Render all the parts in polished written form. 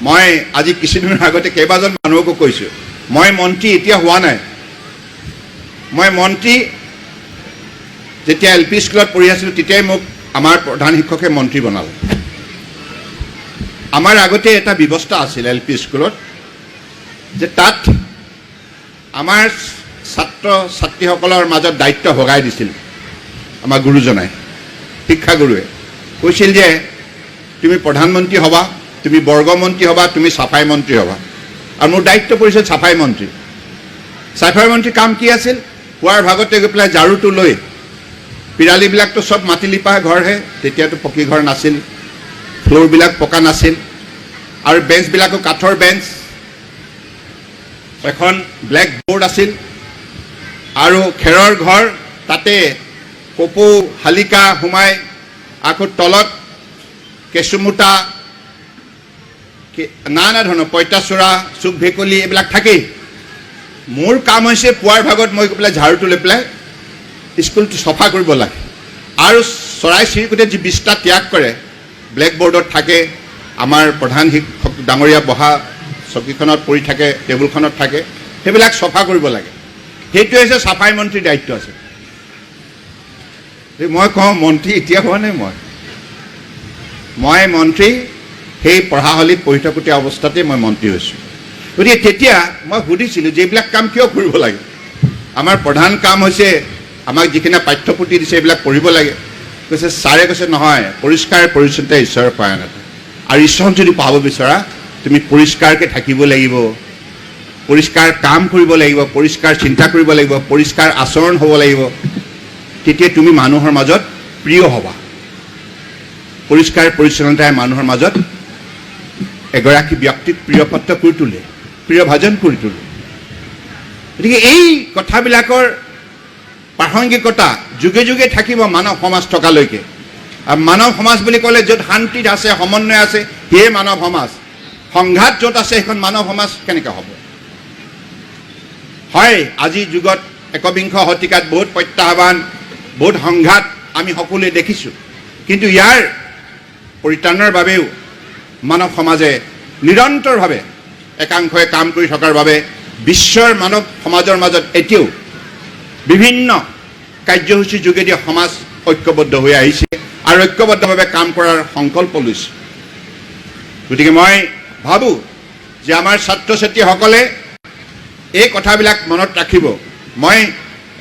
মই আজি কিছুদিনৰ আগতে কেইবাজন মানুহকো কৈছোঁ, মই মন্ত্ৰী এতিয়া হোৱা নাই। মই মন্ত্ৰী যেতিয়া LP স্কুলত পঢ়ি আছিলোঁ তেতিয়াই মোক আমাৰ প্ৰধান শিক্ষকে মন্ত্ৰী বনালে। আমাৰ আগতে এটা ব্যৱস্থা আছিল LP স্কুলত যে তাত আমাৰ ছাত্ৰ ছাত্ৰীসকলৰ মাজত দায়িত্ব ভগাই দিছিল। আমাৰ গুৰুজনাই, শিক্ষাগুৰুৱে কৈছিল যে তুমি প্ৰধানমন্ত্ৰী হ'বা, তুমি বৰ্গমন্ত্ৰী হ'বা, তুমি চাফাই মন্ত্ৰী হ'বা। আৰু মোৰ দায়িত্ব পৰিছিল চাফাই মন্ত্ৰী। চাফাই মন্ত্ৰীৰ কাম কি আছিল? পুৱাৰ ভাগতে গৈ পেলাই ঝাৰুটো লৈ, পিৰালিবিলাকতো চব মাটি লিপা ঘৰহে, তেতিয়াতো পকী ঘৰ নাছিল, ফ্ল'ৰবিলাক পকা নাছিল, আৰু বেঞ্চবিলাকো কাঠৰ বেঞ্চ, এখন ব্লেক বৰ্ড আছিল, আৰু খেৰৰ ঘৰ, তাতে কপৌ শালিকা সোমাই, আকৌ তলত কেঁচুমোটা, নানা ধৰণৰ পঁইতাচোৰা, চুক ভেকুলী এইবিলাক থাকেই। মোৰ কাম হৈছে পুৱাৰ ভাগত মই গৈ পেলাই ঝাৰুটো লৈ পেলাই স্কুলটো চফা কৰিব লাগে। আৰু চৰাই চিৰিকটিয়ে যি বিষ্ঠা ত্যাগ কৰে, ব্লেকবৰ্ডত থাকে, আমাৰ প্ৰধান শিক্ষক ডাঙৰীয়া বহা চকীখনত পৰি থাকে, টেবুলখনত থাকে, সেইবিলাক চফা কৰিব লাগে। সেইটোৱে হৈছে চাফাই মন্ত্ৰীৰ দায়িত্ব আছে। মই কওঁ মন্ত্ৰী এতিয়া হোৱা নাই, মই মন্ত্ৰী সেই পঢ়াশালীত পঢ়ি থাকোঁতে অৱস্থাতে মই মন্ত্ৰী হৈছোঁ। গতিকে তেতিয়া মই সুধিছিলোঁ যে এইবিলাক কাম কিয় কৰিব লাগে? আমাৰ প্ৰধান কাম হৈছে আমাক যিখিনি পাঠ্যপুথি দিছে এইবিলাক পঢ়িব লাগে। কৈছে ছাৰে কৈছে নহয়, পৰিষ্কাৰ পৰিচ্ছন্নতা ঈশ্বৰৰ পৰায়ণতা, আৰু ঈশ্বৰক যদি পাব বিচৰা তুমি পৰিষ্কাৰকৈ থাকিব লাগিব, পৰিষ্কাৰ কাম কৰিব লাগিব, পৰিষ্কাৰ চিন্তা কৰিব লাগিব, পৰিষ্কাৰ আচৰণ হ'ব লাগিব, তেতিয়া তুমি মানুহৰ মাজত প্ৰিয় হ'বা। পৰিষ্কাৰ পৰিচ্ছন্নতাই মানুহৰ মাজত এগৰাকী ব্যক্তিক প্ৰিয়পাত্ৰ কৰি তোলে, প্ৰিয়ভাজন কৰি তোলে। গতিকে এই কথাবিলাকৰ প্ৰাসংগিকতা যুগে যুগে থাকিব মানৱ সমাজ থকালৈকে। আৰু মানৱ সমাজ বুলি ক'লে য'ত শান্তিত আছে, সমন্বয় আছে, সেয়ে মানৱ সমাজ। সংঘাত য'ত আছে সেইখন মানৱ সমাজ কেনেকৈ হ'ব? হয়, আজিৰ যুগত একবিংশ শতিকাত বহুত প্ৰত্যাহ্বান, বহুত সংঘাত আমি সকলোৱে দেখিছোঁ, কিন্তু ইয়াৰ পৰিত্ৰাণৰ বাবেও মানৱ সমাজে নিৰন্তৰভাৱে একাংশই কাম কৰি থকাৰ বাবে বিশ্বৰ মানৱ সমাজৰ মাজত এতিয়াও বিভিন্ন কাৰ্যসূচীৰ যোগেদি সমাজ ঐক্যবদ্ধ হৈ আহিছে আৰু ঐক্যবদ্ধভাৱে কাম কৰাৰ সংকল্প লৈছে। গতিকে মই ভাবোঁ যে আমাৰ ছাত্ৰ ছাত্ৰীসকলে এই কথাবিলাক মনত ৰাখিব। মই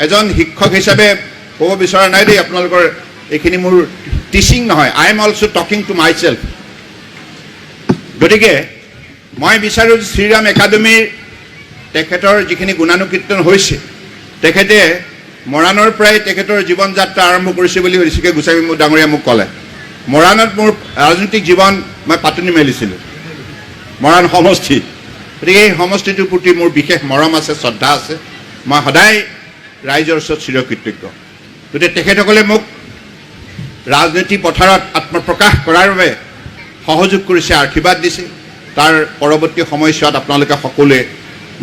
এজন শিক্ষক হিচাপে ক'ব বিচৰা নাই দেই, আপোনালোকৰ এইখিনি মোৰ টিচিং নহয়, I am also' talking to my self. গতিকে মই বিচাৰোঁ শ্ৰীৰাম একাডেমীৰ তেখেতৰ যিখিনি গুণানুকীৰ্তন হৈছে, তেখেতে মৰাণৰ পৰাই তেখেতৰ জীৱন যাত্ৰা আৰম্ভ কৰিছে বুলি ঋষিকেশ গোস্বামী ডাঙৰীয়া মোক ক'লে। মৰাণত মোৰ ৰাজনৈতিক জীৱন মই পাতনি মেলিছিলোঁ, মৰাণ সমষ্টিত। গতিকে এই সমষ্টিটোৰ প্ৰতি মোৰ বিশেষ মৰম আছে, শ্ৰদ্ধা আছে। মই সদায় ৰাইজৰ ওচৰত চিৰকৃতজ্ঞ। গতিকে তেখেতসকলে মোক ৰাজনীতি পথাৰত আত্মপ্ৰকাশ কৰাৰ বাবে সহযোগ কৰিছে, আশীৰ্বাদ দিছে। তাৰ পৰৱৰ্তী সময়ছোৱাত আপোনালোকে সকলোৱে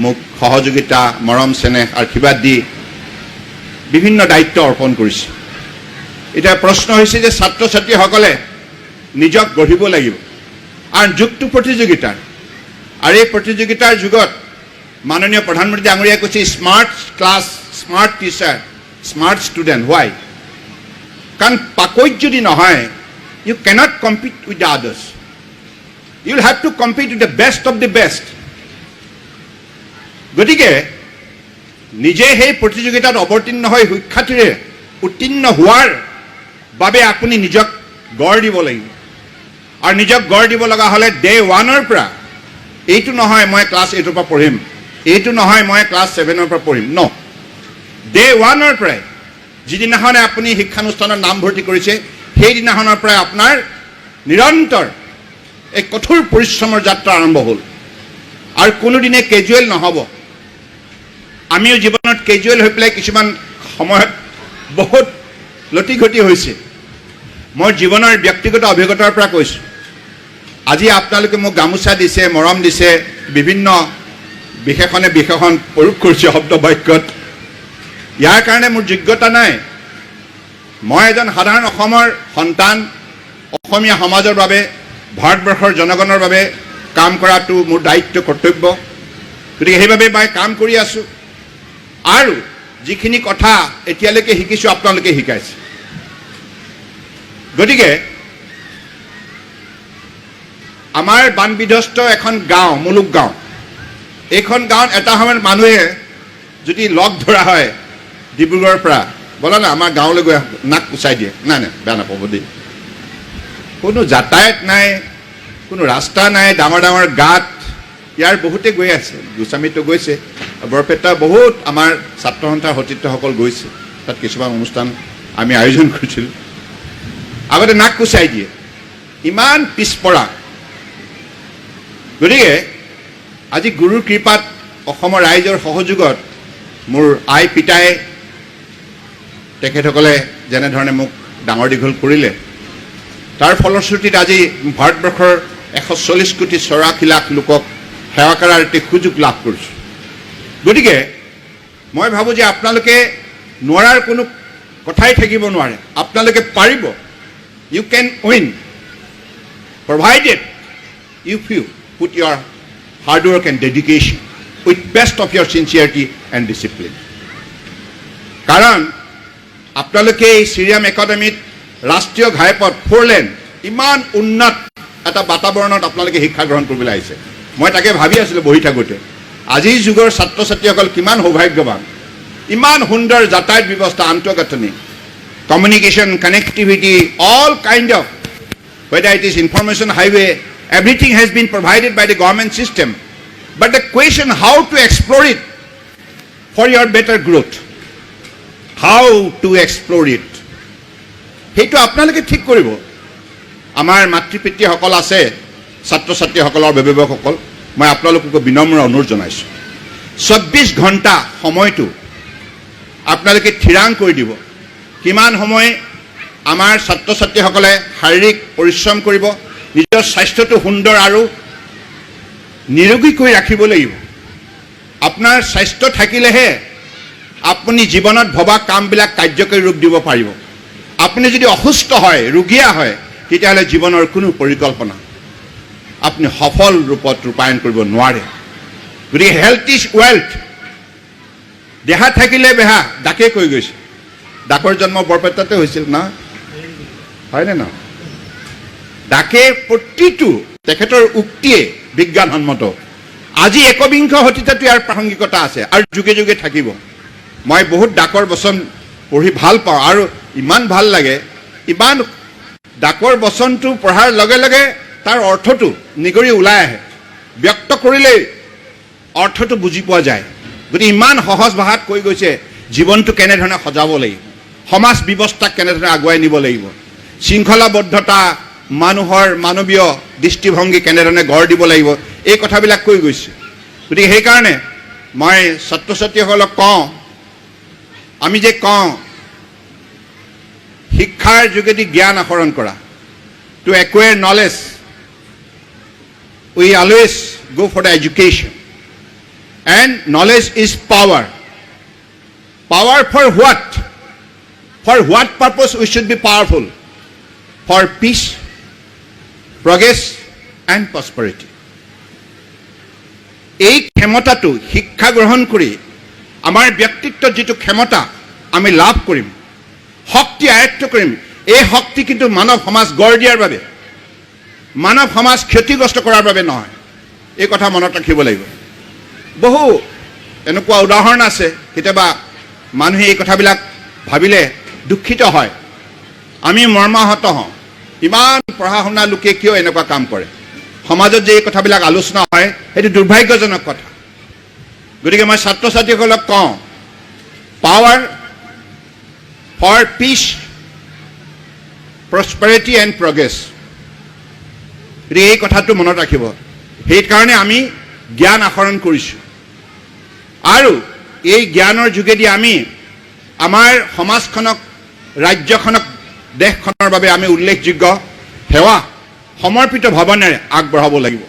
মোক সহযোগিতা, মৰম, চেনেহ, আশীৰ্বাদ দি বিভিন্ন দায়িত্ব অৰ্পণ কৰিছে। এতিয়া প্ৰশ্ন হৈছে যে ছাত্ৰ ছাত্ৰীসকলে নিজক গঢ়িব লাগিব, আৰু যুগটো প্ৰতিযোগিতাৰ। আৰু এই প্ৰতিযোগিতাৰ যুগত মাননীয় প্ৰধানমন্ত্ৰী ডাঙৰীয়াই কৈছে smart class, smart teacher, smart student. Why? কাৰণ পাকৈত যদি নহয়, you cannot compete with the others. You will have to compete with the best of the best. গতিকে নিজে সেই প্ৰতিযোগিতাত অৱতীৰ্ণ হৈ সুখ্যাতিৰে উত্তীৰ্ণ হোৱাৰ বাবে আপুনি নিজক গঢ় দিব লাগিব। আৰু নিজক গঢ় দিব লগা হ'লে ডে ওৱানৰ পৰা, এইটো নহয় মই ক্লাছ 8ৰ পৰা পঢ়িম, এইটো নহয় মই ক্লাছ 7ৰ পৰা পঢ়িম, ন। ডে ওৱানৰ পৰাই, যিদিনাখনে আপুনি শিক্ষানুষ্ঠানত নামভৰ্তি কৰিছে, সেইদিনাখনৰ পৰাই আপোনাৰ নিৰন্তৰ এই কঠোৰ পৰিশ্ৰমৰ যাত্ৰা আৰম্ভ হ'ল। আৰু কোনোদিনে কেজুৱেল নহ'ব। আমিও জীৱনত কেজুৱেল হৈ পেলাই কিছুমান সময়ত বহুত লটি ঘটি হৈছে। মোৰ জীৱনৰ ব্যক্তিগত অভিজ্ঞতাৰ পৰা কৈছোঁ। আজি আপোনালোকে মোক গামোচা দিছে, মৰম দিছে, বিভিন্ন বিশেষণে বিশেষণ প্ৰয়োগ কৰিছে শব্দ বাক্যত। ইয়াৰ কাৰণে মোৰ যোগ্যতা নাই। মই এজন সাধাৰণ অসমৰ সন্তান, অসমীয়া সমাজৰ বাবে, ভাৰতবৰ্ষৰ জনগণৰ বাবে কাম কৰাটো মোৰ দায়িত্ব কৰ্তব্য গতিকে সেইভাবে মই কাম কৰি আছো আৰু যিখিনি কথা এতিয়ালৈকে শিকিছো আপোনালোকে শিকাইছে গতিকে আমাৰ বানবিধ্বস্ত এখন গাঁও মুলুক গাঁও এইখন গাঁৱত এটা সময়ত মানুহে যদি লগ ধৰা হয় ডিব্ৰুগড়ৰ পৰা বলা না আমাৰ গাঁৱলৈ গৈ নাক কুচাই দিয়ে নাই নাই বেয়া নাপাব দেই কোনো যাতায়াত নাই কোনো ৰাস্তা নাই ডাঙৰ ডাঙৰ গাঁত ইয়াৰ বহুতে গৈ আছে গোস্বামীতো গৈছে বৰপেটা বহুত আমাৰ ছাত্ৰ সন্থাৰ সতীৰ্থসকল গৈছে তাত কিছুমান অনুষ্ঠান আমি আয়োজন কৰিছিলোঁ আগতে নাক কুচাই দিয়ে ইমান পিছপৰা গতিকে আজি গুৰুৰ কৃপাত অসমৰ ৰাইজৰ সহযোগত মোৰ আই পিতাই তেখেতসকলে যেনেধৰণে মোক ডাঙৰ দীঘল কৰিলে তাৰ ফলশ্ৰুতিত আজি ভাৰতবৰ্ষৰ 140 কোটি 84 লাখ লোকক সেৱা কৰাৰ এটি সুযোগ লাভ কৰিছোঁ গতিকে মই ভাবোঁ যে আপোনালোকে নোৱাৰাৰ কোনো কথাই থাকিব নোৱাৰে আপোনালোকে পাৰিব you can win provided if you put your hard work and dedication with best of your sincerity and discipline কাৰণ আপোনালোকে এই শ্ৰীৰাম একাডেমীত ৰাষ্ট্ৰীয় ঘাইপথ 4 লেন ইমান উন্নত এটা বাতাবৰণত আপোনালোকে শিক্ষা গ্ৰহণ কৰিবলৈ আহিছে মই তাকে ভাবি আছিলোঁ বহি থাকোঁতে আজিৰ যুগৰ ছাত্ৰ ছাত্ৰীসকল কিমান সৌভাগ্যৱান ইমান সুন্দৰ যাতায়াত ব্যৱস্থা আন্তঃগাঁথনি communication connectivity all kind of whether it is information highway everything has been provided by the government system but the question how to explore it for your better growth how to explore it সেইটো আপোনালোকে ঠিক কৰিব আমাৰ মাতৃপিতৃসকল আছে ছাত্ৰ ছাত্ৰীসকলৰ অভিভাৱকসকল মই আপোনালোকক বিনম্ৰ অনুৰোধ জনাইছোঁ 24 ঘণ্টা সময়টো আপোনালোকে থিৰাং কৰি দিব কিমান সময় আমাৰ ছাত্ৰ ছাত্ৰীসকলে শাৰীৰিক পৰিশ্ৰম কৰিব নিজৰ স্বাস্থ্যটো সুন্দৰ আৰু নিৰোগী কৰি ৰাখিব লাগিব আপোনাৰ স্বাস্থ্য থাকিলেহে আপুনি জীৱনত ভবা কামবিলাক কাৰ্যকৰী ৰূপ দিব পাৰিব আপুনি যদি অসুস্থ হয় ৰোগীয়া হয় তেতিয়াহ'লে জীৱনৰ কোনো পৰিকল্পনা আপুনি সফল ৰূপত ৰূপায়ণ কৰিব নোৱাৰে গতিকে হেল্থ ইজ ৱেল্থ দেহা থাকিলে বেহা ডাকে কৈ গৈছে ডাকৰ জন্ম বৰপেটাতে হৈছিল না হয়নে ন ডাকে প্ৰতিটো তেখেতৰ উক্তিয়ে বিজ্ঞানসন্মত আজি একবিংশ শতিকাতো ইয়াৰ প্ৰাসংগিকতা আছে আৰু যুগে যুগে থাকিব মই বহুত ডাকৰ বচন পঢ়ি ভাল পাওঁ আৰু ইমান ভাল লাগে ইমান ডাকৰ বচনটো পঢ়াৰ লগে লগে তাৰ অৰ্থটো নিগৰি ওলাই আহে ব্যক্ত কৰিলে অৰ্থটো বুজি পোৱা যায় গতিকে ইমান সহজ ভাষাত কৈ গৈছে জীৱনটো কেনেধৰণে সজাব লাগিব সমাজ ব্যৱস্থাক কেনেধৰণে আগুৱাই নিব লাগিব শৃংখলাবদ্ধতা মানুহৰ মানৱীয় দৃষ্টিভংগী কেনেধৰণে গঢ় দিব লাগিব এই কথাবিলাক কৈ গৈছে গতিকে সেইকাৰণে মই ছাত্ৰ ছাত্ৰীসকলক কওঁ আমি যে কওঁ শিক্ষাৰ যোগেদি জ্ঞান আহৰণ কৰা to acquire knowledge we always go for the education and knowledge is power for what purpose we should be powerful for peace progress and prosperity এই ক্ষমতাটো শিক্ষা গ্ৰহণ কৰি আমাৰ ব্যক্তিত্বৰ যেটো ক্ষমতা আমি লাভ কৰিম শক্তি আয়ত্ত কৰিম এই শক্তি কিন্তু মানৱ সমাজ গঢ় দিয়াৰ বাবে মানৱ সমাজ ক্ষতিগ্ৰস্ত কৰাৰ বাবে নহয় এই কথা মনত ৰাখিব লাগিব বহু এনেকুৱা উদাহৰণ আছে কেতিয়াবা মানুহে এই কথাবিলাক ভাবিলে দুখিত হয় আমি মৰ্মাহত হওঁ ইমান পঢ়া শুনা লোকে কিয় এনেকুৱা কাম কৰে সমাজত যে এই কথাবিলাক আলোচনা হয় সেইটো দুৰ্ভাগ্যজনক কথা গতিকে মই ছাত্ৰ ছাত্ৰীসকলক কওঁ power for peace prosperity and progress এই কথাটো মনত ৰাখিব সেইকাৰণে আমি জ্ঞান আহৰণ কৰিছোঁ আৰু এই জ্ঞানৰ যোগেদি আমি আমাৰ সমাজখনক ৰাজ্যখনক দেশখনৰ বাবে আমি উল্লেখযোগ্য সেৱা সমৰ্পিত ভাৱনেৰে আগবঢ়াব লাগিব